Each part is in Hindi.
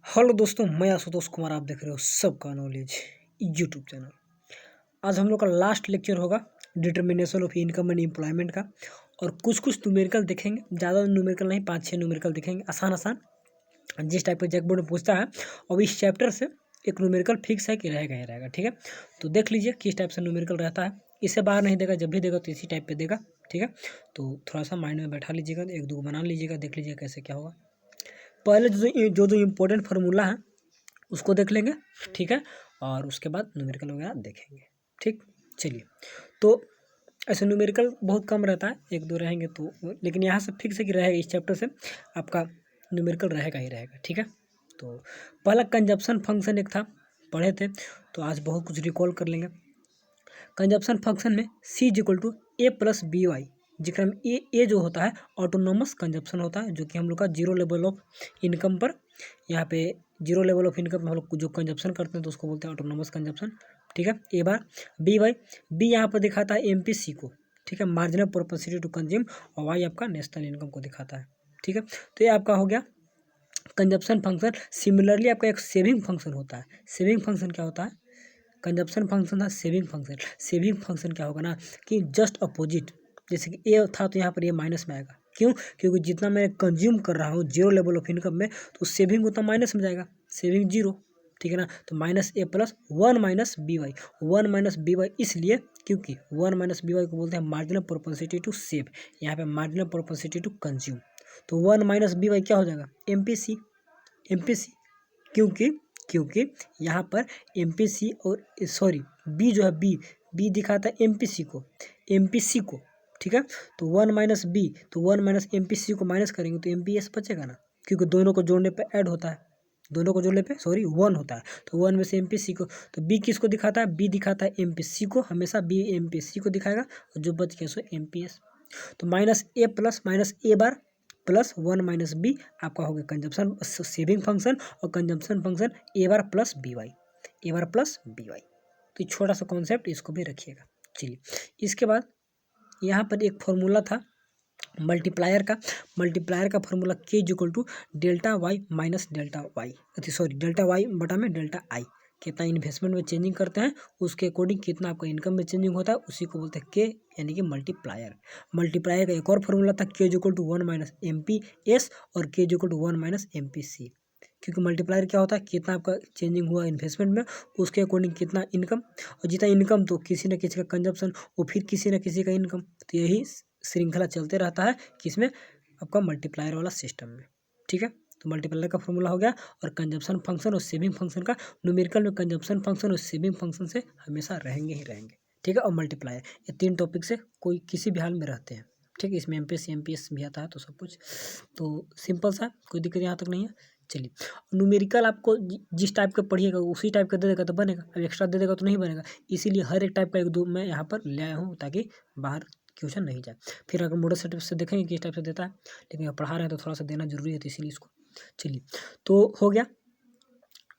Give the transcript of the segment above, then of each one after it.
हेलो दोस्तों, मैं आशुतोष कुमार। आप देख रहे हो सबका नॉलेज यूट्यूब चैनल। आज हम लोग का लास्ट लेक्चर होगा determination of income and employment का। और कुछ कुछ न्यूमेरिकल देखेंगे, ज़्यादा न्यूमेरिकल नहीं, 5-6 न्यूमेरिकल देखेंगे आसान आसान, जिस टाइप का जैक बोर्ड में पूछता है। और इस चैप्टर से एक न्यूमेरिकल फिक्स है कि रहेगा ही रहेगा, ठीक है। तो देख लीजिए किस टाइप से न्यूमेरिकल रहता है। इससे बाहर नहीं देगा, जब भी देगा तो इसी टाइप पे देगा, ठीक है। तो थोड़ा सा माइंड में बैठा लीजिएगा, एक दो बना लीजिएगा, देख लीजिएगा कैसे क्या होगा। पहले जो जो इम्पोर्टेंट फार्मूला है उसको देख लेंगे, ठीक है। और उसके बाद न्यूमेरिकल वगैरह देखेंगे, ठीक। चलिए, तो ऐसे न्यूमेरिकल बहुत कम रहता है, एक दो रहेंगे तो, लेकिन यहाँ से फिक्स है कि रहेगा, इस चैप्टर से आपका न्यूमेरिकल रहेगा ही रहेगा, ठीक है। तो पहला कंजप्शन फंक्शन एक था, पढ़े थे, तो आज बहुत कुछ रिकॉल कर लेंगे। कंजप्शन फंक्शन में C equal to a plus b Y, जिक्र में ए जो होता है ऑटोनोमस कंजप्शन होता है, जो कि हम लोग का जीरो लेवल ऑफ इनकम पर, यहाँ पे जीरो लेवल ऑफ इनकम में हम लोग जो कंजप्शन करते हैं तो उसको बोलते हैं ऑटोनोमस कंजप्शन, ठीक है। ए बार बी वाई, बी यहाँ पर दिखाता है एमपीसी को, ठीक है, मार्जिनल प्रोपेंसिटी टू कंज्यूम, और वाई आपका नेशनल इनकम को दिखाता है, ठीक है। तो ये आपका हो गया कंजप्शन फंक्शन। सिमिलरली आपका एक सेविंग फंक्शन होता है। सेविंग फंक्शन क्या होता है? कंजप्शन फंक्शन था सेविंग फंक्शन। सेविंग फंक्शन क्या होगा ना कि जस्ट अपोजिट, जैसे कि ए था तो यहाँ पर ये माइनस में आएगा। क्यों? क्योंकि जितना मैं कंज्यूम कर रहा हूँ जीरो लेवल ऑफ इनकम में, तो सेविंग उतना माइनस में जाएगा, सेविंग जीरो, ठीक है ना। तो minus a plus one minus b Y, one minus b Y इसलिए क्योंकि वन माइनस बी वाई को बोलते हैं मार्जिनल प्रोपेंसिटी टू सेव, यहाँ पे मार्जिनल प्रोपेंसिटी टू कंज्यूम। तो वन माइनस बी वाई क्या हो जाएगा? एमपीसी। एमपीसी क्योंकि क्योंकि यहाँ पर एमपीसी और सॉरी बी जो है बी दिखाता है एमपीसी को, ठीक है। तो वन माइनस बी, तो वन माइनस एमपीसी को माइनस करेंगे तो एमपीएस बचेगा ना, क्योंकि दोनों को जोड़ने पे ऐड होता है, दोनों को जोड़ने पे सॉरी वन होता है। तो वन में से एमपीसी को, तो बी किसको दिखाता है? बी दिखाता है एमपीसी को, हमेशा बी एमपीसी को दिखाएगा, और जो बच गया सो एमपीएस। तो minus a plus minus A bar plus one minus B आपका हो गया कंजप्शन सेविंग फंक्शन, और कंजप्शन फंक्शन ए बार प्लस बी वाई, ए बार प्लस बी वाई। तो छोटा सा कॉन्सेप्ट, इसको भी रखिएगा। चलिए, इसके बाद यहाँ पर एक फॉर्मूला था मल्टीप्लायर का। मल्टीप्लायर का formula K equal to delta Y minus delta Y, sorry delta Y बटा में डेल्टा आई। कितना इन्वेस्टमेंट में चेंजिंग करते हैं उसके अकॉर्डिंग कितना आपका इनकम में चेंजिंग होता है, उसी को बोलते हैं के, यानी कि मल्टीप्लायर। मल्टीप्लायर का एक और फॉर्मूला था K equal to one minus M P S और K equal to one minus M P C. क्योंकि मल्टीप्लायर क्या होता है? कितना आपका चेंजिंग हुआ इन्वेस्टमेंट में, उसके अकॉर्डिंग कितना इनकम, और जितना इनकम तो किसी न किसी का कंजप्शन, और फिर किसी न किसी का इनकम। तो यही श्रृंखला चलते रहता है किसमें? आपका मल्टीप्लायर वाला सिस्टम में, ठीक है। तो मल्टीप्लायर का फॉर्मूला हो गया। और कंजप्शन फंक्शन और सेविंग फंक्शन का, न्यूमेरिकल में कंजप्शन फंक्शन और सेविंग फंक्शन से हमेशा रहेंगे ही रहेंगे, ठीक है। और मल्टीप्लायर, ये तीन टॉपिक से कोई किसी भी हाल में रहते हैं, ठीक है। इसमें एमपीएस भी आता है, तो सब कुछ तो सिंपल सा, कोई दिक्कत यहाँ तक नहीं है। चलिए, न्यूमेरिकल आपको जिस टाइप का पढ़िएगा उसी टाइप का दे देगा तो बनेगा, अब एक्स्ट्रा दे देगा तो नहीं बनेगा। इसीलिए हर एक टाइप का एक दो मैं यहाँ पर ले आया हूँ, ताकि बाहर क्वेश्चन नहीं जाए। फिर अगर मॉडल सेट से देखेंगे किस टाइप से देता है, लेकिन अब पढ़ा रहे हैं तो थोड़ा सा देना जरूरी है, तो इसीलिए इसको। चलिए, तो हो गया।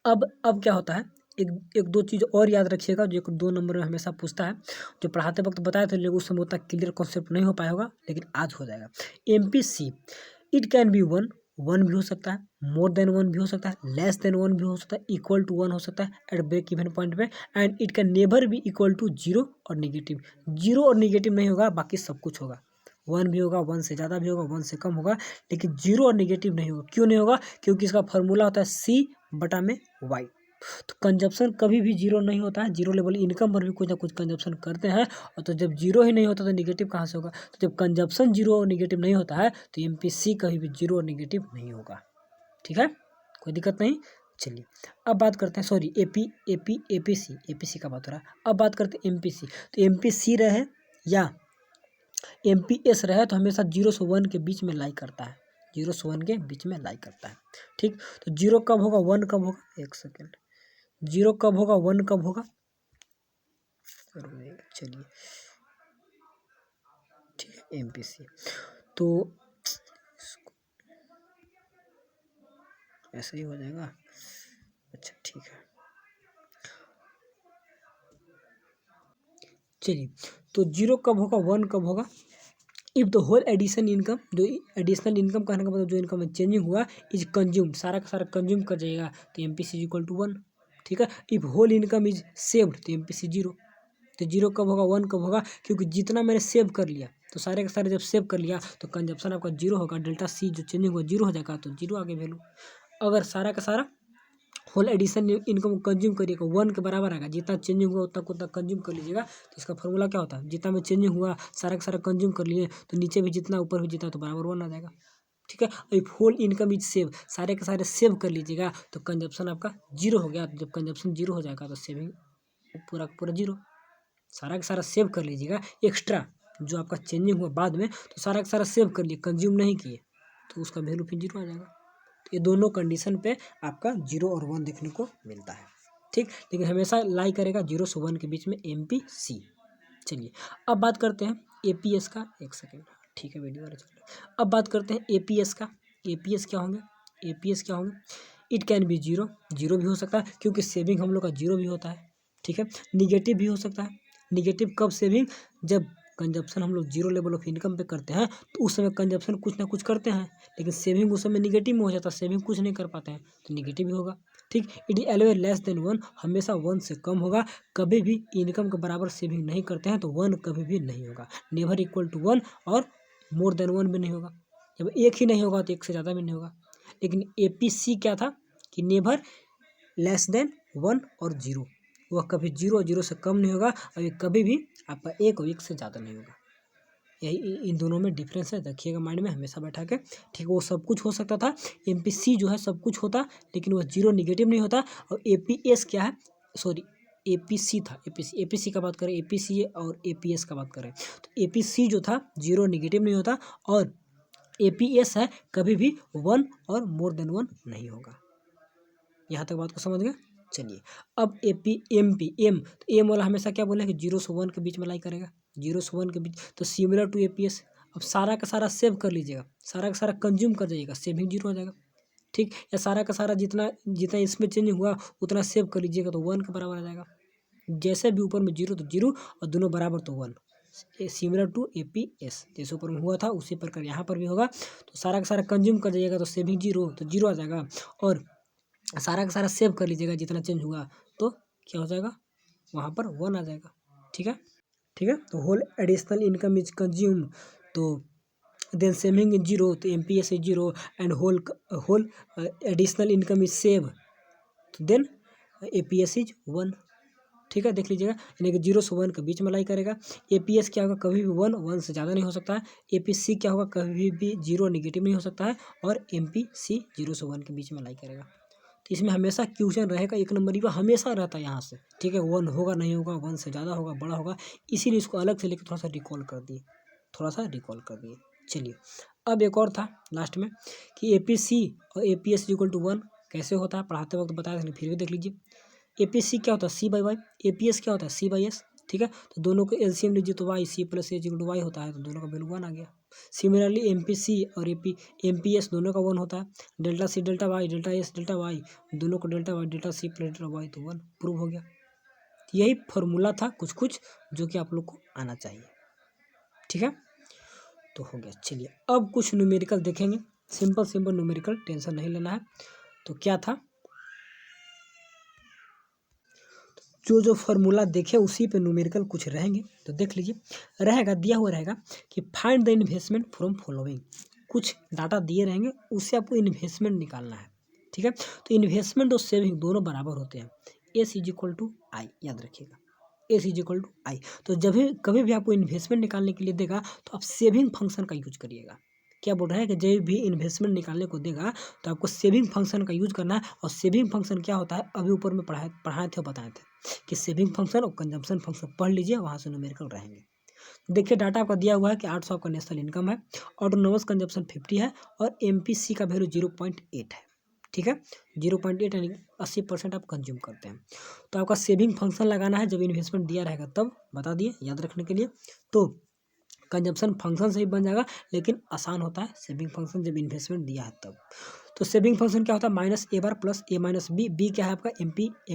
अब क्या होता है, एक दो चीज़ और याद रखिएगा, जो 2 नंबर में हमेशा पूछता है। जो पढ़ाते वक्त बताया था, लेकिन उस समय उतना क्लियर कॉन्सेप्ट नहीं हो पाया होगा, लेकिन आज हो जाएगा। MPC, it can be one, one भी हो सकता है, मोर देन वन भी हो सकता है, लेस देन वन भी हो सकता है, इक्वल टू वन हो सकता है एट ब्रेक इवन पॉइंट पे, and it can never be equal to zero और निगेटिव। जीरो और निगेटिव नहीं होगा, बाकी सब कुछ होगा। वन भी होगा, वन से ज़्यादा भी होगा, वन से कम होगा, लेकिन जीरो और निगेटिव नहीं होगा। क्यों नहीं होगा? क्योंकि इसका फॉर्मूला होता है सी बटा में वाई। तो कंजप्शन कभी भी जीरो नहीं होता है। जीरो लेवल इनकम पर भी कुछ ना कुछ कंजप्शन करते हैं, और तो जब जीरो ही नहीं होता तो निगेटिव कहाँ से होगा? तो जब कंजप्शन जीरो और निगेटिव नहीं होता है तो एमपीसी कभी भी जीरो और निगेटिव नहीं होगा, ठीक है, कोई दिक्कत नहीं। चलिए, अब बात करते हैं, सॉरी एपीसी का बात हो रहा है। अब बात करते हैं एमपीसी। तो एमपीसी रहे या एमपीएस रहे तो हमेशा जीरो से वन के बीच में लाई करता है, जीरो से वन के बीच में लाई करता है, ठीक। तो जीरो कब होगा, वन कब होगा? एक सेकेंड, जीरो कब होगा, वन कब होगा? चलिए, ठीक है, एमपीसी तो ऐसा ही हो जाएगा। अच्छा, ठीक है। चलिए, तो जीरो कब होगा, वन कब होगा? If the whole addition income, जो एडिशनल इनकम कहने का मतलब जो इनकम में चेंजिंग हुआ इज कंज्यूम, सारा का सारा कंज्यूम कर जाएगा तो M P C equal to 1। ठीक है, if whole income is saved तो एम पी सी 0। तो 0 कब होगा, 1 कब होगा, क्योंकि जितना मैंने सेव कर लिया तो सारे के सारे जब सेव कर लिया तो कंजप्शन आपका 0 होगा, डेल्टा सी जो चेंजिंग हुआ 0 हो जाएगा तो 0 आगे वैल्यू। अगर सारा का सारा होल एडिशन इनकम कंज्यूम करिएगा 1 के बराबर आएगा, जितना चेंजिंग हुआ उतना को उतना कंज्यूम कर लीजिएगा। तो इसका फॉर्मूला क्या होता है, जितना में चेंजिंग हुआ सारा का सारा कंज्यूम कर लिए तो नीचे भी जितना ऊपर भी जितना तो बराबर 1 आ जाएगा। ठीक है, if whole income is save, सारे के सारे सेव कर लीजिएगा तो कंजप्शन आपका 0 हो गया। जब कंजप्शन 0 हो जाएगा तो सेविंग पूरा पूरा 0। सारा का सारा सेव कर लीजिएगा, एक्स्ट्रा जो आपका चेंजिंग हुआ बाद में तो सारा का सारा सेव कर लिए, कंज्यूम नहीं किए तो उसका वैल्यू फिर 0 आ जाएगा। तो ये दोनों कंडीशन पे आपका 0 और 1 देखने को मिलता है। ठीक, लेकिन हमेशा लाई करेगा 0 से 1 के बीच में एम पी सी। चलिए अब बात करते हैं ए पी एस का। एक सेकेंड, ठीक है वीडियो वाले चलिए। अब बात करते हैं ए पी एस का। ए पी एस क्या होंगे, ए पी एस क्या होंगे, इट कैन बी 0, 0 भी हो सकता है क्योंकि सेविंग हम लोग का 0 भी होता है। ठीक है, निगेटिव भी हो सकता है। निगेटिव कब सेविंग, जब कंजप्शन हम लोग 0 लेवल ऑफ इनकम पे करते हैं तो उस समय कंजप्शन कुछ ना कुछ करते हैं, लेकिन सेविंग उस समय निगेटिव में हो जाता है, सेविंग कुछ नहीं कर पाते हैं तो निगेटिव ही होगा। ठीक, it is always less than 1, हमेशा 1 से कम होगा। कभी भी इनकम के बराबर सेविंग नहीं करते हैं तो 1 कभी भी नहीं होगा। नेवर इक्वल टू 1 और मोर देन 1 भी नहीं होगा। जब एक ही नहीं होगा तो एक से ज़्यादा भी नहीं होगा। लेकिन ए पी सी क्या था कि नेवर लेस देन 1 और 0, वह कभी 0 और 0 से कम नहीं होगा और ये कभी भी आपका 1 और 1 से ज़्यादा नहीं होगा। यही इन दोनों में डिफरेंस है, रखिएगा माइंड में हमेशा बैठा के। ठीक, वो सब कुछ हो सकता था, एम पी सी जो है सब कुछ होता लेकिन वह 0 निगेटिव नहीं होता। और ए पी एस क्या है, सॉरी ए पी सी था, ए पी सी का बात करें, ए पी सी और ए पी एस का बात करें तो ए पी सी जो था 0 निगेटिव नहीं होता और ए पी एस है कभी भी 1 और मोर देन 1 नहीं होगा। यहाँ तक बात को समझ गए। चलिए अब A P M P M, तो एम वाला हमेशा क्या बोला कि 0 से 1 के बीच में लाई करेगा, 0 से 1 के बीच, तो similar to A P S. अब सारा का सारा सेव कर लीजिएगा, सारा का सारा कंज्यूम कर जाइएगा, सेविंग 0 हो जाएगा। ठीक, या सारा का सारा जितना जितना इसमें चेंज हुआ उतना सेव कर लीजिएगा तो 1 के बराबर आ जाएगा। जैसे भी ऊपर में 0 तो 0 और दोनों बराबर तो 1, similar to A P S. जैसे ऊपर में हुआ था उसी प्रकार यहाँ पर भी होगा। तो सारा का सारा कंज्यूम कर जाइएगा तो सेविंग 0 तो 0 आ जाएगा और सारा का सारा सेव कर लीजिएगा जितना चेंज हुआ तो क्या हो जाएगा, वहाँ पर 1 आ जाएगा। ठीक है, ठीक है, तो whole additional income is consume तो देन सेविंग इज 0 तो M P S is 0 and whole additional income is save तो then A P S is 1। ठीक है, देख लीजिएगा, यानी कि 0 से 1 के बीच में लाई करेगा। ए पी एस क्या होगा, कभी भी 1 से ज़्यादा नहीं हो सकता है। ए पी सी क्या होगा, कभी भी 0 निगेटिव नहीं हो सकता है। और एम पी सी 0 से 1 के बीच में लाई करेगा। तो इसमें हमेशा क्वेश्चन रहेगा, एक नंबरी पर हमेशा रहता है यहाँ से। ठीक है, 1 होगा नहीं होगा, 1 से ज़्यादा होगा बड़ा होगा, इसीलिए इसको अलग से लेकर थोड़ा सा रिकॉल कर दिए, थोड़ा सा रिकॉल कर दिए। चलिए अब एक और था लास्ट में कि ए पी सी और A P S equal to 1 कैसे होता है, पढ़ाते वक्त बताया था, फिर भी देख लीजिए। ए पी सी क्या होता है, C by Y, A P S क्या होता है, सी बाई एस। ठीक है, तो दोनों को एलसीएम लीजिए तो Y, C plus H equal to Y होता है, तो दोनों का वैल्यू 1 आ गया। सिमिलरली एम पी सी और एम पी एस दोनों का 1 होता है। Delta C delta Y, delta S delta Y, दोनों को delta Y, delta C plus delta Y तो 1 प्रूव हो गया। यही फॉर्मूला था कुछ कुछ जो कि आप लोग को आना चाहिए। ठीक है, तो हो गया। चलिए अब कुछ न्यूमेरिकल देखेंगे, सिंपल सिंपल न्यूमेरिकल, टेंशन नहीं लेना है। तो क्या था, जो फार्मूला देखे उसी पे न्यूमेरिकल कुछ रहेंगे तो देख लीजिए। रहेगा, दिया हुआ रहेगा कि find the investment from following, कुछ डाटा दिए रहेंगे उससे आपको इन्वेस्टमेंट निकालना है। ठीक है, तो इन्वेस्टमेंट और सेविंग दोनों बराबर होते हैं, एस इज इक्वल टू आई, याद रखिएगा, एस इज इक्वल टू आई। तो जब भी कभी भी आपको इन्वेस्टमेंट निकालने के लिए देगा तो आप सेविंग फंक्शन का यूज करिएगा। क्या बोल रहा है कि जब भी इन्वेस्टमेंट निकालने को देगा तो आपको सेविंग फंक्शन का यूज करना है। और सेविंग फंक्शन क्या होता है, अभी ऊपर में पढ़ाए थे बताए थे कि सेविंग फंक्शन और कंजम्पशन फंक्शन पढ़ लीजिए, वहाँ से न्यूमेरिकल रहेंगे। देखिए डाटा आपका दिया हुआ है कि 800 आपका नेशनल इनकम है, ऑटोनोमस कंजम्पशन 50 है और एमपीसी का वैल्यू 0.8 है। ठीक है, 0.8 यानी 80% आप कंज्यूम करते हैं। तो आपका सेविंग फंक्शन लगाना है जब इन्वेस्टमेंट दिया रहेगा तब, बता दिए याद रखने के लिए। तो कंजम्पशन फंक्शन से ही बन जाएगा, लेकिन आसान होता है सेविंग फंक्शन जब इन्वेस्टमेंट दिया है तब। तो सेविंग फंक्शन क्या होता है, माइनस ए बार प्लस ए माइनस बी, बी क्या है आपका एम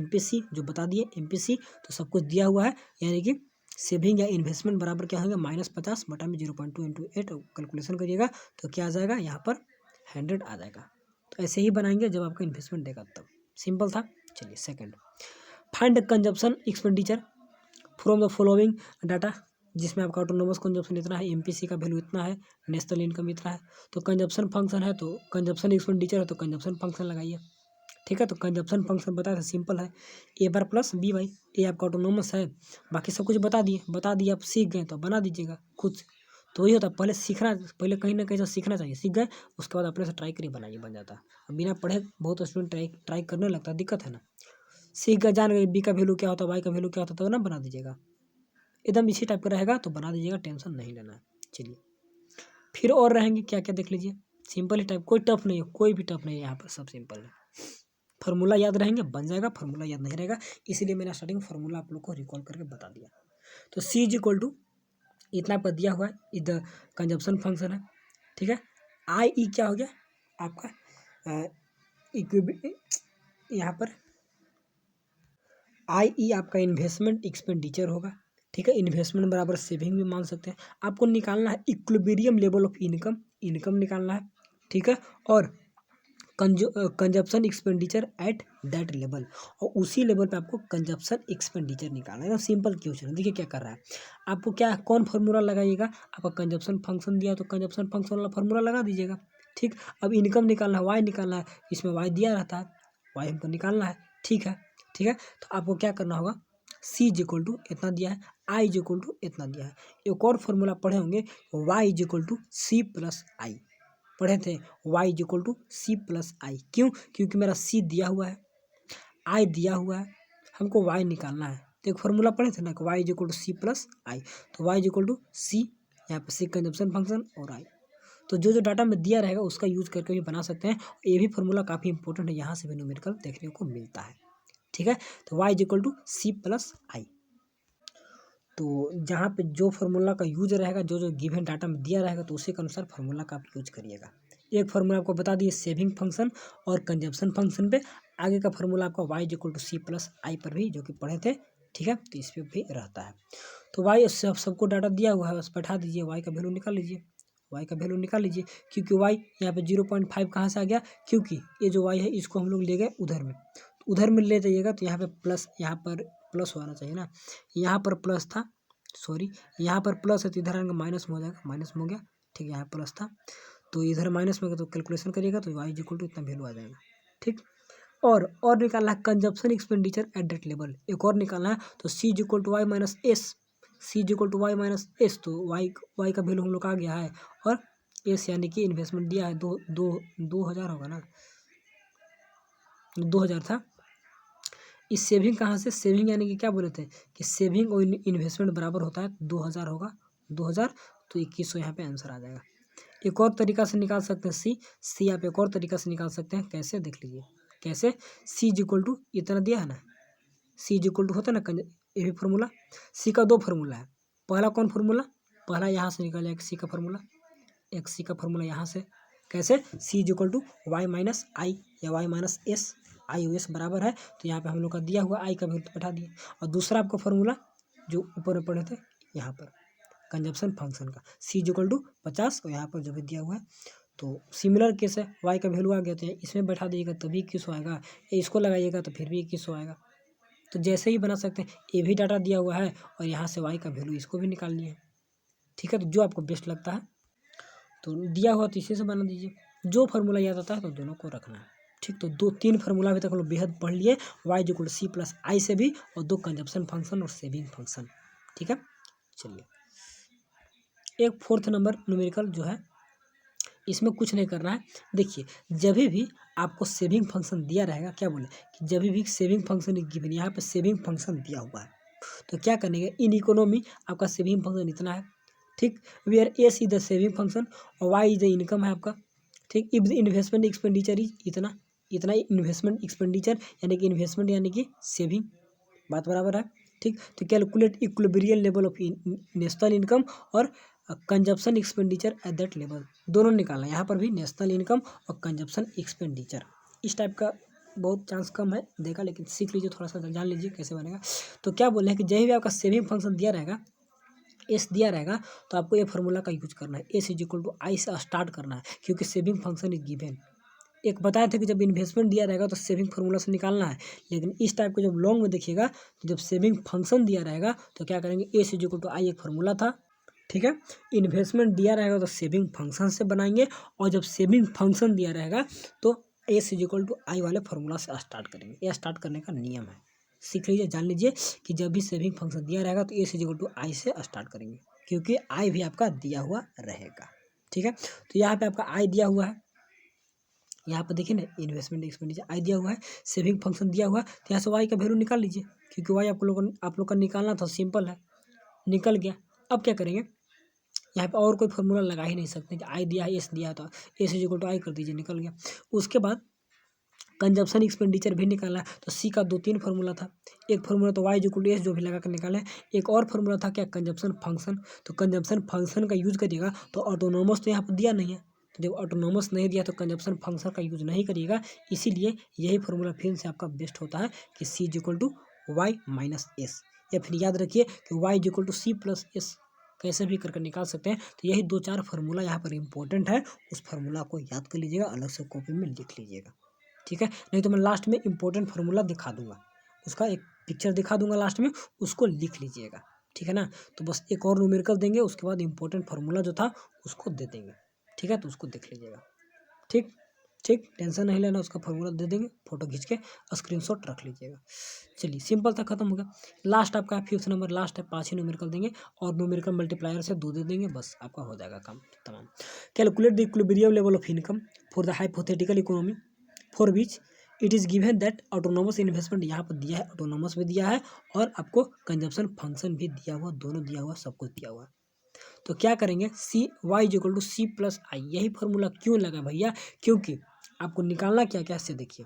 पी सी जो बता दिए एम पी सी। तो सब कुछ दिया हुआ है, यानी कि सेविंग या इन्वेस्टमेंट बराबर क्या होंगे, -50 बटा में 0.2 इंटू 8 कैलकुलेशन करिएगा तो क्या आ जाएगा, यहाँ पर 100 आ जाएगा। तो ऐसे ही बनाएंगे जब आपका इन्वेस्टमेंट देगा तब। सिंपल था। चलिए second, find consumption expenditure from the following data, जिसमें आपका ऑटोनोमस कंजप्शन इतना है, एमपीसी का वैल्यू इतना है, नेशनल इनकम इतना है। तो कंजप्शन फंक्शन है तो कंजप्शन एक्सपेंडिचर है तो कंजप्शन फंक्शन लगाइए। ठीक है, तो कंजप्शन फंक्शन बताया था, सिंपल है, ए बार प्लस बी वाई। ए आपका ऑटोनोमस है, बाकी सब कुछ बता दिए आप सीख गए तो बना दीजिएगा खुद से। तो वही होता है, पहले सीखना, पहले कहीं ना कहीं से सीखना चाहिए, सीख गए उसके बाद अपने से ट्राई करिए, बनाइए, बन जाता है। अब बिना पढ़े बहुत स्टूडेंट ट्राई करने लगता है, दिक्कत है ना। सीख गए, जान गए बी का वैल्यू क्या होता है, वाई का वैल्यू क्या होता है, तो ना बना दीजिएगा, एकदम इसी टाइप का रहेगा तो बना दीजिएगा, टेंशन नहीं लेना है। चलिए फिर और रहेंगे क्या क्या देख लीजिए, सिंपल ही टाइप, कोई टफ नहीं है, कोई भी टफ नहीं है, यहाँ पर सब सिंपल है। फार्मूला याद रहेंगे बन जाएगा, फार्मूला याद नहीं रहेगा, इसीलिए मैंने स्टार्टिंग फार्मूला आप लोग को रिकॉल करके बता दिया। तो सी इज इक्वल टू इतना पर दिया हुआ है, इधर कंजप्शन फंक्शन है। ठीक है, आई ई क्या हो गया आपका, यहाँ पर आई ई आपका इन्वेस्टमेंट एक्सपेंडिचर होगा। ठीक है, इन्वेस्टमेंट बराबर सेविंग भी मान सकते हैं। आपको निकालना है equilibrium level of income, income निकालना है। ठीक है, और consumption expenditure at that level, और उसी लेवल पे आपको कंजप्शन एक्सपेंडिचर निकालना है। सिंपल क्वेश्चन है, देखिए क्या कर रहा है आपको, क्या कौन फार्मूला लगाइएगा, आपका कंजप्शन फंक्शन दिया तो कंजप्शन फंक्शन वाला फार्मूला लगा दीजिएगा। ठीक, अब इनकम निकालना है, वाई निकालना है, इसमें वाई दिया रहता है, वाई हमको निकालना है। ठीक है, ठीक है, तो आपको क्या करना होगा, सी इज इक्वल टू इतना दिया है, आई इज इक्वल टू इतना दिया है। एक और फार्मूला पढ़े होंगे, Y is equal to C plus I, पढ़े थे, y is equal to C plus I. क्यों, क्योंकि मेरा c दिया हुआ है, i दिया हुआ है, हमको y निकालना है। तो एक फार्मूला पढ़े थे ना, y is equal to C plus I, तो y is equal to C, यहाँ पे सी कंजप्शन फंक्शन और i। तो जो जो डाटा में दिया रहेगा उसका यूज करके भी बना सकते हैं। ये भी फार्मूला काफ़ी इंपॉर्टेंट है, यहाँ से भी न्यूमेरिकल देखने को मिलता है। ठीक है, तो y is equal to C plus I. तो जहाँ पे जो फार्मूला का यूज रहेगा, जो जो गिवन डाटा में दिया रहेगा, तो उसी के अनुसार फार्मूला का आप यूज करिएगा। एक फार्मूला आपको बता दिए सेविंग फंक्शन और कंजप्शन फंक्शन पे, आगे का फार्मूला आपका Y equal to C plus I पर भी, जो कि पढ़े थे। ठीक है, तो इस पर भी रहता है। तो वाई सबको डाटा दिया हुआ है, बस बैठा दीजिए, वाई का वैल्यू निकाल लीजिए, वाई का वैल्यू निकाल लीजिए। क्योंकि वाई यहाँ पे 0.5 कहाँ से आ गया, क्योंकि ये जो वाई है इसको हम लोग ले गए उधर में, तो उधर में ले जाइएगा तो यहाँ पे प्लस, यहाँ पर प्लस होना चाहिए ना, यहाँ पर प्लस था, सॉरी यहाँ पर प्लस है तो इधर आएंगे माइनस में हो जाएगा, माइनस में हो गया। ठीक है, यहाँ प्लस था तो इधर माइनस में, तो कैलकुलेशन करिएगा तो वाई इक्वल टू इतना वैल्यू आ जाएगा। ठीक, और निकालना है consumption expenditure at that level, एक और निकालना है, तो C equal to Y minus S, C equal to Y minus S, तो वाई का वैल्यू हम लोग आ गया है, और एस यानी कि इन्वेस्टमेंट दिया है 2000 होगा ना, 2000 था। इस सेविंग कहाँ से, सेविंग यानी कि क्या बोले थे कि सेविंग और इन्वेस्टमेंट बराबर होता है, 2000 होगा, 2000, तो 2100 यहाँ पे आंसर आ जाएगा। एक और तरीका से निकाल सकते हैं सी आप एक और तरीका से निकाल सकते हैं, कैसे देख लीजिए, कैसे, सी इक्वल टू इतना दिया है ना, सी इक्वल टू होता है ना, ये भी फार्मूला, सी का दो फार्मूला है, पहला कौन फार्मूला, पहला यहाँ से निकाल जाएगा सी का फार्मूला, एक सी का फार्मूला यहाँ से, कैसे, C equal to Y minus I या Y minus S, I S बराबर है, तो यहाँ पे हम लोग का दिया हुआ आई का वैल्यू बैठा दिए, और दूसरा आपका फार्मूला जो ऊपर में पढ़े थे यहाँ पर कंजप्शन फंक्शन का, सी इक्वल टू 50, और यहाँ पर जो भी दिया हुआ है, तो सिमिलर केस है, वाई का वैल्यू आ गया तो इसमें बैठा दीजिएगा तभी 2100 आएगा, इसको लगाइएगा तो फिर भी 2100 आएगा। तो जैसे ही बना सकते हैं, ये भी डाटा दिया हुआ है और यहाँ से वाई का वैल्यू इसको भी निकालनी है। ठीक है, तो जो आपको बेस्ट लगता है तो दिया हुआ तो इसी से बना दीजिए, जो फार्मूला याद आता है तो दोनों को रखना है। ठीक, तो 2-3 फार्मूला अभी तक हम लोग बेहद पढ़ लिए, Y equal to C plus I से भी, और 2 कंजप्शन फंक्शन और सेविंग फंक्शन। ठीक है, चलिए एक फोर्थ नंबर न्यूमेरिकल जो है, इसमें कुछ नहीं करना है। देखिए जब भी आपको सेविंग फंक्शन दिया रहेगा, क्या बोले कि जब भी सेविंग फंक्शन गिवन, यहाँ पे सेविंग फंक्शन दिया हुआ है, तो क्या करने का, इन इकोनॉमी आपका सेविंग फंक्शन इतना है। ठीक, where S is the saving function और वाई इज द इनकम है आपका। ठीक, if the investment expenditure is इतना, इतना इन्वेस्टमेंट एक्सपेंडिचर यानी कि इन्वेस्टमेंट यानी कि सेविंग, बात बराबर है। ठीक, तो calculate equilibrial level of national income और consumption expenditure at that level, दोनों निकालना है। यहाँ पर भी नेशनल इनकम और कंजप्शन एक्सपेंडिचर, इस टाइप का बहुत चांस कम है देखा, लेकिन सीख लीजिए, थोड़ा सा जान लीजिए कैसे बनेगा। तो क्या बोले हैं कि जब भी आपका सेविंग फंक्शन दिया रहेगा, एस दिया रहेगा, तो आपको ये फार्मूला का यूज करना है। एस इज इक्वल टू आई से स्टार्ट करना है, क्योंकि सेविंग फंक्शन इज गिवन। एक बताया था कि जब इन्वेस्टमेंट दिया रहेगा तो सेविंग फार्मूला से निकालना है, लेकिन इस टाइप को जब लॉन्ग में देखिएगा तो जब सेविंग फंक्शन दिया रहेगा तो क्या करेंगे, एस इज इक्वल टू आई एक फार्मूला था, ठीक है। इन्वेस्टमेंट दिया रहेगा तो सेविंग फंक्शन से बनाएंगे, और जब सेविंग फंक्शन दिया रहेगा तो एस इज इक्वल टू आई वाले फार्मूला से स्टार्ट करेंगे। ये स्टार्ट करने का नियम है, सीख लीजिए, जान लीजिए कि जब भी सेविंग फंक्शन दिया रहेगा तो एस इज इक्वल टू आई से स्टार्ट करेंगे, क्योंकि आई भी आपका दिया हुआ रहेगा, ठीक है। तो यहाँ पे आपका आई दिया हुआ है, यहाँ पर देखिए ना, इन्वेस्टमेंट एक्सपेंडिचर आई दिया हुआ है, सेविंग फंक्शन दिया हुआ है, तो यहाँ से वाई का वैल्यू निकाल लीजिए, क्योंकि वाई आप लोग का निकालना था, सिंपल है, निकल गया। अब क्या करेंगे, यहाँ पे और कोई फार्मूला लगा ही नहीं सकते, आई दिया है, एस दिया है, तो एस इज इक्वल टू आई कर दीजिए, निकल गया। उसके बाद कंजप्शन एक्सपेंडिचर भी निकालना है, तो सी का 2-3 फार्मूला था। एक फार्मूला तो वाई इक्वल टू एस जो भी लगा कर निकाले, एक और फार्मूला था क्या, कंजप्शन फंक्शन। तो कंजप्शन फंक्शन का यूज करिएगा, तो ऑटोनोमस तो यहाँ पर दिया नहीं है, तो जब ऑटोनोमस नहीं दिया तो कंजप्शन फंक्शन का यूज नहीं करिएगा, इसीलिए यही फार्मूला फिर से आपका बेस्ट होता है कि C is equal to Y minus S, या फिर याद रखिए कि Y is equal to C plus S, कैसे भी करके निकाल सकते हैं। तो यही 2-4 फार्मूला यहाँ पर इंपॉर्टेंट है, उस फार्मूला को याद कर लीजिएगा, अलग से कॉपी में लिख लीजिएगा, ठीक है। नहीं तो मैं लास्ट में इंपॉर्टेंट फार्मूला दिखा दूंगा, उसका एक पिक्चर दिखा दूंगा लास्ट में, उसको लिख लीजिएगा, ठीक है ना। तो बस एक और न्यूमेरिकल देंगे, उसके बाद इंपॉर्टेंट फार्मूला जो था उसको दे देंगे, ठीक है। तो उसको देख लीजिएगा, ठीक ठीक, टेंशन नहीं लेना, उसका फार्मूला दे देंगे, फोटो खींच के स्क्रीनशॉट रख लीजिएगा। चलिए, सिंपल था, खत्म हो गया। लास्ट आपका 5th नंबर, लास्ट है, 5 ही न्यूमेरिकल देंगे और न्यूमेरिकल मल्टीप्लायर से 2 दे देंगे, बस आपका हो जाएगा काम तमाम। Calculate the equilibrium level of income for the hypothetical economy for which it is given that autonomous investment, यहाँ पर दिया है, ऑटोनोमस भी दिया है और आपको कंजप्शन फंक्शन भी दिया हुआ, दोनों दिया हुआ, सब कुछ दिया हुआ। तो क्या करेंगे, C Y is equal to C plus I, यही फार्मूला क्यों लगा भैया, क्योंकि आपको निकालना क्या क्या से देखिए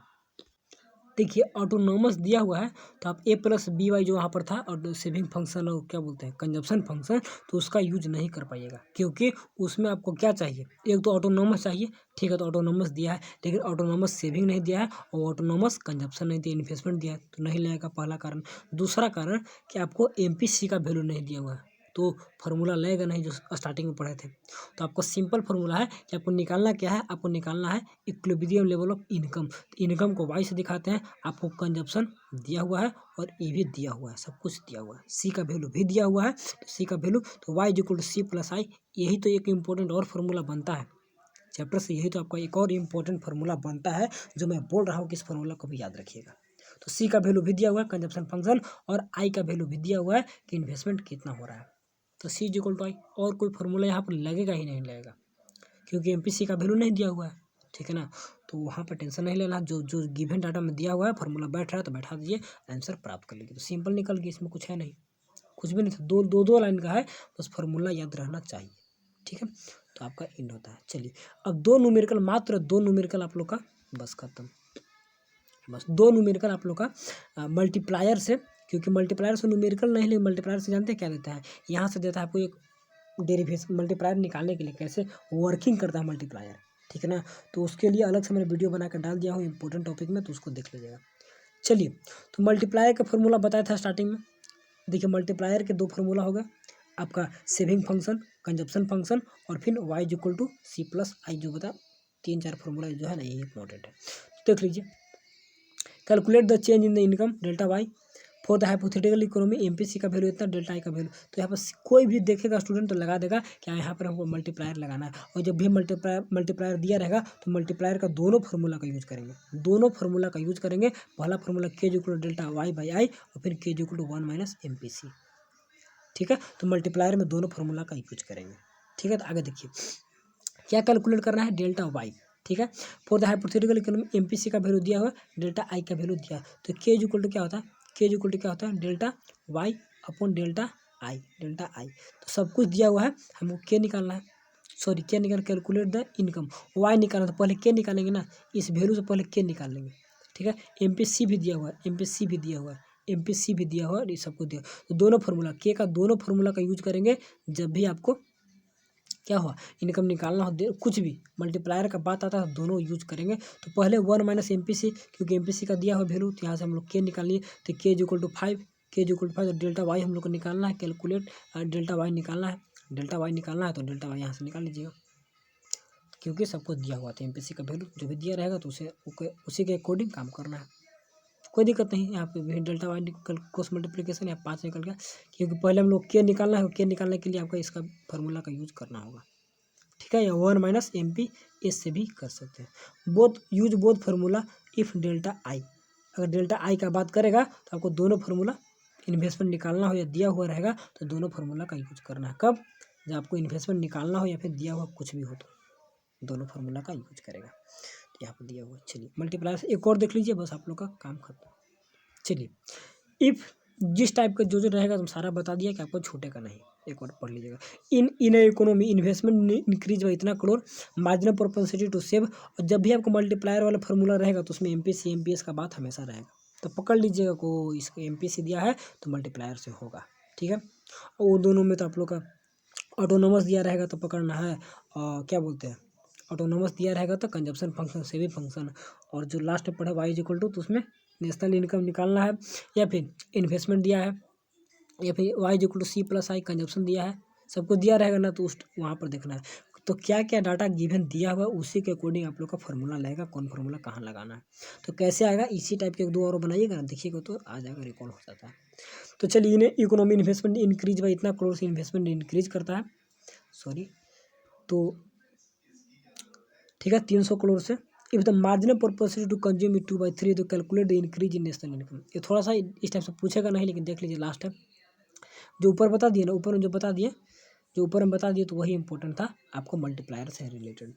ऑटोनोमस दिया हुआ है, तो आप ए प्लस बी वाई जो वहाँ पर था, और सेविंग फंक्शन और क्या बोलते हैं कंजप्शन फंक्शन, तो उसका यूज नहीं कर पाइएगा, क्योंकि उसमें आपको क्या चाहिए, एक तो ऑटोनोमस चाहिए, ठीक है। तो ऑटोनोमस दिया है, लेकिन ऑटोनोमस सेविंग नहीं दिया है, और ऑटोनोमस कंजप्शन नहीं दिया, इन्वेस्टमेंट दिया है, तो नहीं लगेगा, पहला कारण। दूसरा कारण कि आपको एमपीसी का वैल्यू नहीं दिया हुआ है, तो फार्मूला लगेगा नहीं, जो स्टार्टिंग में पढ़े थे। तो आपको सिंपल फार्मूला है कि आपको निकालना क्या है, आपको निकालना है इक्विलिब्रियम लेवल ऑफ इनकम। तो इनकम को वाई से दिखाते हैं, आपको कंजप्शन दिया हुआ है और ए भी दिया हुआ है, सब कुछ दिया हुआ है, सी का वैल्यू भी दिया हुआ है, तो सी का वैल्यू, तो Y is equal to C plus I, यही तो एक इंपॉर्टेंट और फार्मूला बनता है चैप्टर से, यही तो आपका एक और इंपॉर्टेंट फार्मूला बनता है, जो मैं बोल रहा हूँ कि इस फार्मूला को भी याद रखिएगा। तो सी का वैल्यू भी दिया हुआ है कंजप्शन फंक्शन, और आई का वैल्यू भी दिया हुआ है कि इन्वेस्टमेंट कितना हो रहा है, तो सी इज इक्वल टू आई, और कोई फार्मूला यहाँ पर लगेगा ही नहीं लगेगा, क्योंकि एमपीसी का वैल्यू नहीं दिया हुआ है, ठीक है ना। तो वहाँ पर टेंशन नहीं लेना, जो जो गिवन डाटा में दिया हुआ है, फार्मूला बैठ रहा है तो बैठा दीजिए, आंसर प्राप्त कर लीजिए। तो सिंपल निकल गया, इसमें कुछ है नहीं, कुछ भी नहीं था, दो लाइन का है, बस फार्मूला याद रहना चाहिए, ठीक है। तो आपका इन होता है। चलिए, अब मात्र दो न्यूमेरिकल आप लोग का बस खत्म, बस 2 न्यूमेरिकल आप लोग का मल्टीप्लायर से, क्योंकि मल्टीप्लायर से न्यूमेरिकल नहीं, लेकिन मल्टीप्लायर से जानते हैं क्या देता है, यहाँ से देता है आपको एक डेरिवेशन, मल्टीप्लायर निकालने के लिए कैसे वर्किंग करता है मल्टीप्लायर, ठीक है ना। तो उसके लिए अलग से मैंने वीडियो बना कर डाल दिया हूँ इंपॉर्टेंट टॉपिक में, तो उसको देख लीजिएगा। चलिए, तो मल्टीप्लायर का फॉर्मूला बताया था स्टार्टिंग में, देखिए मल्टीप्लायर के 2 फार्मूला हो गए, आपका सेविंग फंक्शन, कंजप्शन फंक्शन, और फिर Y is equal to C plus I, जो बता 3-4 फार्मूला जो है ना, ये इंपॉर्टेंट है, देख लीजिए। Calculate the change in the income delta Y for the hypothetical economy, MPC का वैल्यू इतना, डेल्टा आई का वैल्यू, तो यहाँ पर कोई भी देखेगा स्टूडेंट तो लगा देगा क्या, यहाँ पर हमको मल्टीप्लायर लगाना है, और जब भी मल्टीप्लायर दिया रहेगा तो मल्टीप्लायर का दोनों फार्मूला का यूज करेंगे, दोनों फार्मूला का यूज करेंगे। पहला formula K equal delta Y by I, और फिर के इक्वल टू 1 माइनस एमपीसी, ठीक है। तो मल्टीप्लायर में दोनों फार्मूला का यूज करेंगे, ठीक है। तो आगे देखिए क्या कैलकुलेट करना है, डेल्टा वाई, ठीक है। For the hypothetical economy MPC का वैल्यू दिया हुआ, डेल्टा आई का वैल्यू दिया, तो के इक्वल टू क्या होता है, के इक्वल टू क्या होता है, delta Y upon delta I, delta I, तो सब कुछ दिया हुआ है, हमको के निकालना है, सॉरी क्या निकाल, कैलकुलेट द इनकम, वाई निकालना, तो पहले के निकालेंगे ना, इस वैल्यू से पहले के निकाल लेंगे, ठीक है। एमपीसी भी दिया हुआ है, एमपीसी भी दिया हुआ है, एमपीसी भी दिया हुआ है, ये सब कुछ दिया, तो दोनों फार्मूला के का, दोनों फार्मूला का यूज करेंगे जब भी आपको क्या हुआ, इनकम निकालना हो कुछ भी मल्टीप्लायर का बात आता है दोनों यूज करेंगे। तो पहले 1 माइनस MPC, क्योंकि MPC का दिया हुआ वैल्यू, तो यहाँ से हम लोग के निकाल लिए, तो के इज इक्वल टू 5, के इज इक्वल टू 5, तो डेल्टा वाई हम लोग को निकालना है, कैलकुलेट डेल्टा वाई निकालना है, डेल्टा वाई निकालना है, तो डेल्टा वाई यहाँ से निकाल लीजिएगा, क्योंकि सबको दिया हुआ था MPC का वैल्यू, जो भी दिया रहेगा तो उसी के अकॉर्डिंग काम करना है, कोई दिक्कत नहीं। यहाँ पे भी डेल्टा वाई क्रॉस मल्टीप्लिकेशन यहाँ 5 निकल गया, क्योंकि पहले हम लोग के निकालना है, के निकालने के लिए आपका इसका फार्मूला का यूज करना होगा, ठीक है। या 1 माइनस MPS से भी कर सकते हैं। बोथ फार्मूला इफ डेल्टा आई, अगर डेल्टा आई का बात करेगा तो आपको दोनों फार्मूला इन्वेस्टमेंट निकालना हो या दिया हुआ रहेगा तो दोनों फार्मूला का यूज करना है। कब, जब आपको इन्वेस्टमेंट निकालना हो या फिर दिया हुआ कुछ भी हो तो दोनों फार्मूला का यूज करेगा। यहाँ पर दिया हुआ, चलिए मल्टीप्लायर से एक और देख लीजिए, बस आप लोग का काम खत्म। चलिए, इफ जिस टाइप का जो रहेगा तुम सारा बता दिया कि आपको छूटेगा नहीं, एक और पढ़ लीजिएगा। In economy investment increase by इतना crore, marginal propensity to save, और जब भी आपको मल्टीप्लायर वाला फार्मूला रहेगा तो उसमें MPC MPS का बात हमेशा रहेगा, तो पकड़ लीजिएगा को इसका MPC दिया है तो मल्टीप्लायर से होगा, ठीक है। और वो दोनों में तो आप लोग का ऑटोनोमस दिया रहेगा तो पकड़ना है, क्या बोलते हैं, ऑटोनोमस दिया रहेगा तो कंजप्शन फंक्शन, सेविंग फंक्शन, और जो लास्ट में पढ़ा वाई इज इक्वल टू, तो उसमें नेशनल इनकम निकालना है, या फिर इन्वेस्टमेंट दिया है, या फिर Y is equal to C plus I consumption दिया है, सबको दिया रहेगा ना, तो उस वहाँ पर देखना है। तो क्या क्या डाटा गिवन दिया हुआ उसी के अकॉर्डिंग आप लोग का फार्मूला लगेगा, कौन फार्मूला कहाँ लगाना है। तो कैसे आएगा, इसी टाइप के 1-2 और बनाइएगा ना, देखिएगा तो आ जाएगा, रिकॉर्ड हो जाता है। तो चलिए, इन्हें इकोनॉमी इन्वेस्टमेंट इंक्रीज बाई इतना करोड़ से इन्वेस्टमेंट इंक्रीज करता है, सॉरी, तो ठीक है 300 करोड़ से। If the marginal propensity to consume it 2/3, तो calculate the increase in national income. ये थोड़ा सा इस टाइप से पूछेगा नहीं, लेकिन देख लीजिए लास्ट टाइम जो ऊपर बता दिए ना, ऊपर में जो बता दिए, जो ऊपर में बता दिए तो वही इंपॉर्टेंट था आपको मल्टीप्लायर से रिलेटेड।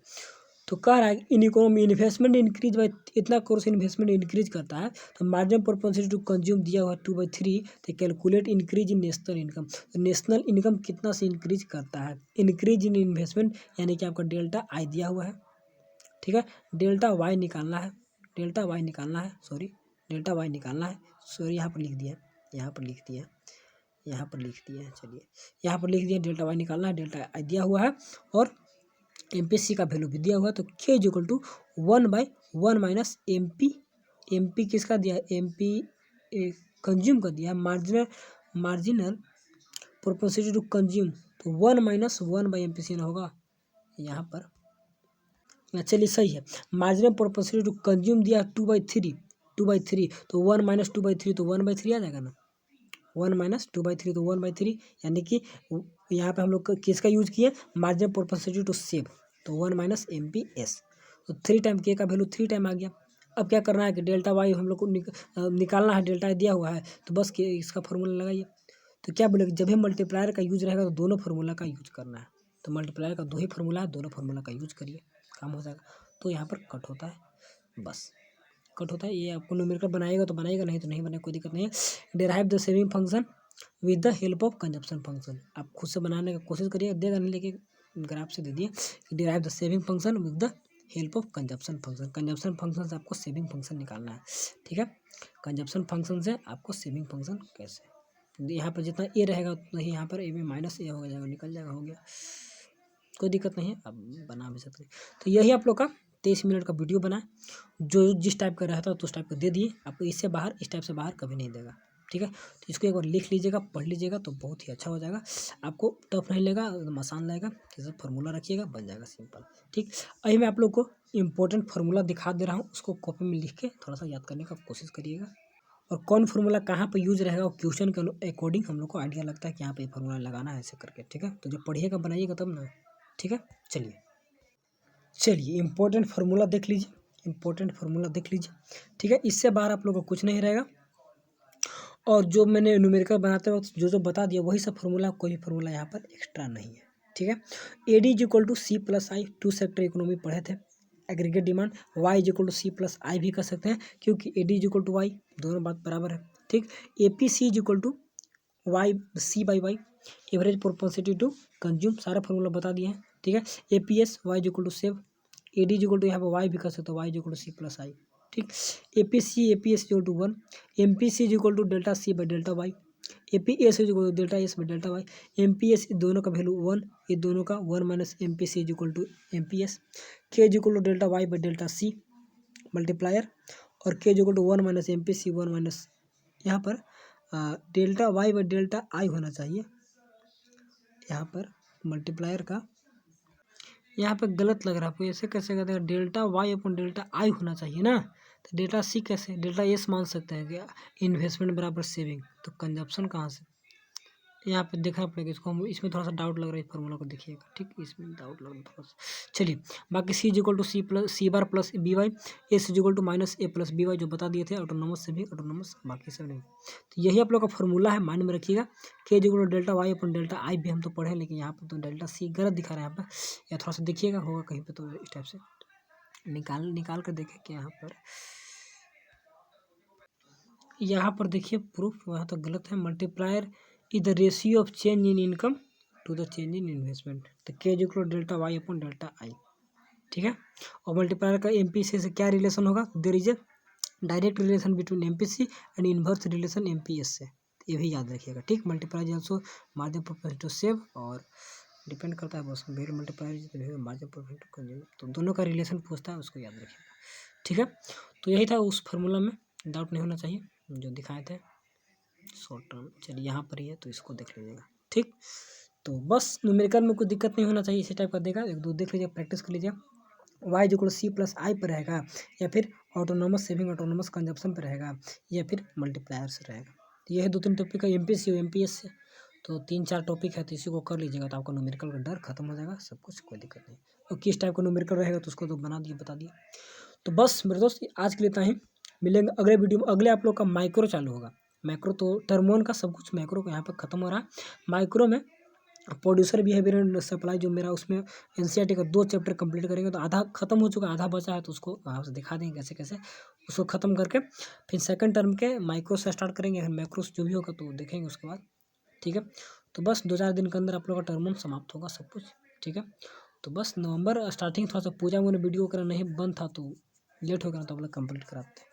तो कह रहा है इन इकोनॉमी इन्वेस्टमेंट इंक्रीज बाय इतना करोड़ से इन्वेस्टमेंट इंक्रीज करता है, तो मार्जिनल प्रोपेंसिटी टू कंज्यूम दिया हुआ 2/3, तो calculate increase in national income. तो नेशनल इनकम कितना से इंक्रीज करता है, इंक्रीज इन इन्वेस्टमेंट, यानी कि आपका डेल्टा आई दिया हुआ है, ठीक है। डेल्टा वाई निकालना है, डेल्टा वाई निकालना है, सॉरी डेल्टा वाई निकालना है, सॉरी यहाँ पर लिख दिया, यहाँ पर लिख दिया, यहाँ पर लिख दिया, चलिए यहाँ पर लिख दिया, डेल्टा वाई निकालना है, डेल्टा आई दिया हुआ है, और MPC का वैल्यू भी दिया हुआ है, तो K is equal to 1/1 minus MP किसका दिया है, MP कंज्यूम का दिया है, मार्जिनल प्रोपेंसिटी टू कंज्यूम, तो 1 माइनस 1/MPC ना होगा यहाँ पर, चलिए सही है। मार्जिनल प्रोपेंसिटी टू कंज्यूम दिया 2/3, तो 1 माइनस 2/3, तो 1/3 आ जाएगा ना, 1 माइनस 2/3, तो 1/3, यानी कि यहाँ पे हम लोग किसका यूज किए, मार्जिनल प्रोपेंसिटी टू सेव, तो 1 माइनस MPS, तो 3 टाइम के का वैल्यू 3 टाइम आ गया। अब क्या करना है कि डेल्टा वाई हम लोग को निकालना है, डेल्टा दिया हुआ है, तो बस इसका फॉर्मूला लगाइए। तो क्या बोलेगा, जब भी मल्टीप्लायर का यूज रहेगा तो दोनों फार्मूला का यूज करना है, तो मल्टीप्लायर का 2 ही फार्मूला है, दोनों फार्मूला का यूज करिए, काम हो जाएगा। तो यहाँ पर कट होता है, बस कट होता है, ये आपको न्यूमेरिकल बनाएगा तो बनाएगा, नहीं तो नहीं बनाएगा, कोई दिक्कत नहीं है। Derive the saving function with the help of consumption function, आप खुद से बनाने का कोशिश करिए, देगा नहीं, लेके ग्राफ से दे दिए, derive the saving function with the help of consumption function. Consumption function से आपको सेविंग फंक्शन निकालना है, ठीक है। कंजप्शन फंक्शन से आपको सेविंग फंक्शन कैसे, यहाँ पर जितना ए रहेगा उतना ही यहाँ पर ए में माइनस ए हो जाएगा, निकल जाएगा, हो गया, कोई दिक्कत नहीं है, अब बना भी सकते। तो यही आप लोग का 23 मिनट का वीडियो बना, जो जिस टाइप का रहता है तो उस टाइप का दे दिए, आपको इससे बाहर, इस टाइप से बाहर कभी नहीं देगा, ठीक है। तो इसको एक बार लिख लीजिएगा, पढ़ लीजिएगा, तो बहुत ही अच्छा हो जाएगा, आपको टफ नहीं लगेगा, एकदम आसान लगेगा, जैसे फार्मूला रखिएगा बन जाएगा सिंपल, ठीक। अभी मैं आप लोग को इंपॉर्टेंट फार्मूला दिखा दे रहा हूँ, उसको कॉपी में लिख के थोड़ा सा याद करने का कोशिश करिएगा, और कौन फार्मूला कहाँ पर यूज रहेगा, और क्वेश्चन के अकॉर्डिंग हम लोग को आइडिया लगता है कि यहाँ पे फार्मूला लगाना है, ऐसे करके, ठीक है। तो जब पढ़िएगा बनाइएगा तब ना, ठीक है। चलिए इंपॉर्टेंट फार्मूला देख लीजिए, इंपॉर्टेंट फार्मूला देख लीजिए, ठीक है। इससे बाहर आप लोगों को कुछ नहीं रहेगा, और जो मैंने न्यूमेरिकल बनाते वक्त जो बता दिया वही सब फार्मूला, कोई भी फार्मूला यहाँ पर एक्स्ट्रा नहीं है, ठीक है। AD is equal to C plus I, 2 sector economy पढ़े थे, aggregate demand, Y is equal to C plus I भी कर सकते हैं, क्योंकि AD is equal to Y, दोनों बात बराबर है, ठीक। APC is equal to C/Y, average propensity to consume, सारा फार्मूला बता दिए हैं, ठीक है। APS Y is equal to save, AD is equal to यहाँ पर वाई भी कर सकते हो, Y is equal to C plus I, ठीक। APC APS is equal to 1, MPC is equal to delta C/डेल्टा Y, APS is equal to delta S by delta Y. MPS दोनों का वैल्यू 1, ये दोनों का 1 minus MPC is equal to MPS। K is equal to delta Y by delta C multiplier, और K is equal to 1 minus MPC 1 minus यहाँ पर delta Y by delta I होना चाहिए। यहाँ पर मल्टीप्लायर का यहाँ पे गलत लग रहा है आपको, ऐसे कैसे कहते हैं, delta Y upon delta I होना चाहिए ना, तो डेल्टा सी कैसे, डेल्टा एस मान सकते हैं क्या, इन्वेस्टमेंट बराबर सेविंग, तो कंजप्शन कहाँ से, यहाँ पे देखना पड़ेगा इसको, हम इसमें थोड़ा सा डाउट लग रहा है, फार्मूला को देखिएगा, ठीक, इसमें डाउट लग रहा है थोड़ा सा। चलिए बाकी C equal to C bar plus b Y, S equal to minus a plus b Y, जो बता दिए थे, ऑटोनोमस से भी ऑटोनोमस, बाकी सब नहीं। तो यही आप लोग का फार्मूला है, माइंड में रखिएगा। K equal to delta Y upon delta I भी हम तो पढ़े, लेकिन यहाँ पर तो डेल्टा सी गलत दिखा रहा है यहाँ पर, या थोड़ा सा देखिएगा होगा कहीं पर, तो इस टाइप से निकाल कर देखें कि यहाँ पर देखिए प्रूफ वहाँ तो गलत है। Multiplier is the ratio of change in income to the change in investment, तो K equal delta Y upon delta I, ठीक है। और मल्टीप्लायर का MPC से क्या रिलेशन होगा, there is a direct relation between MPC and inverse relation MPS से, ये भी याद रखिएगा, ठीक। Multiplier is also margin profit to save, और डिपेंड करता है बस very multiplier margin profit to consume, तो दोनों का रिलेशन पूछता है, उसको याद रखिएगा, ठीक है। तो यही था उस फार्मूला में, डाउट नहीं होना चाहिए, जो दिखाए थे शॉर्ट टर्म। चलिए यहाँ पर ही है, तो इसको देख लीजिएगा, ठीक। तो बस न्यूमेरिकल में कोई दिक्कत नहीं होना चाहिए, इसी टाइप का देगा, एक दो देख लीजिए, प्रैक्टिस कर लीजिए। Y equal C plus I पर रहेगा, या फिर ऑटोनोमस सेविंग ऑटोनोमस कंजप्शन पर रहेगा, या फिर मल्टीप्लायर से रहेगा। तो यह 2-3 टॉपिक है MPC और MPS से, तो 3-4 टॉपिक है, तो इसी को कर लीजिएगा, तो आपका न्यूमेरिकल का डर खत्म हो जाएगा, सब कुछ, कोई दिक्कत नहीं। और किस टाइप का न्यूमेरिकल रहेगा तो उसको तो बना दिए, बता दिए। तो बस मेरे दोस्त आज के लिए इतना ही, मिलेंगे अगले वीडियो में। अगले आप लोग का माइक्रो चालू होगा, माइक्रो तो टर्म 1 का सब कुछ माइक्रो का यहाँ पर खत्म हो रहा है। माइक्रो में प्रोड्यूसर बिहेवियर एंड सप्लाई, जो मेरा उसमें NCERT का 2 चैप्टर कंप्लीट करेंगे, तो आधा खत्म हो चुका है, आधा बचा है, तो उसको आपसे दिखा देंगे कैसे कैसे उसको खत्म करके, फिर सेकंड टर्म के माइक्रो से स्टार्ट करेंगे, फिर मैक्रो जो भी होगा तो देखेंगे उसके बाद, ठीक है। तो बस 2-4 दिन के अंदर आप लोग का टर्म 1 समाप्त होगा सब कुछ, ठीक है। तो बस नवंबर स्टार्टिंग थोड़ा सा पूजा में वीडियो करना नहीं बंद था, तो लेट हो गया, तो आप लोग कंप्लीट कराते हैं।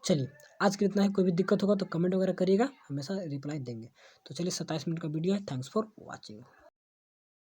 चलिए आज के इतना है, कोई भी दिक्कत होगा तो कमेंट वगैरह करिएगा, हमेशा रिप्लाई देंगे। तो चलिए 27 मिनट का वीडियो है, थैंक्स फॉर वॉचिंग।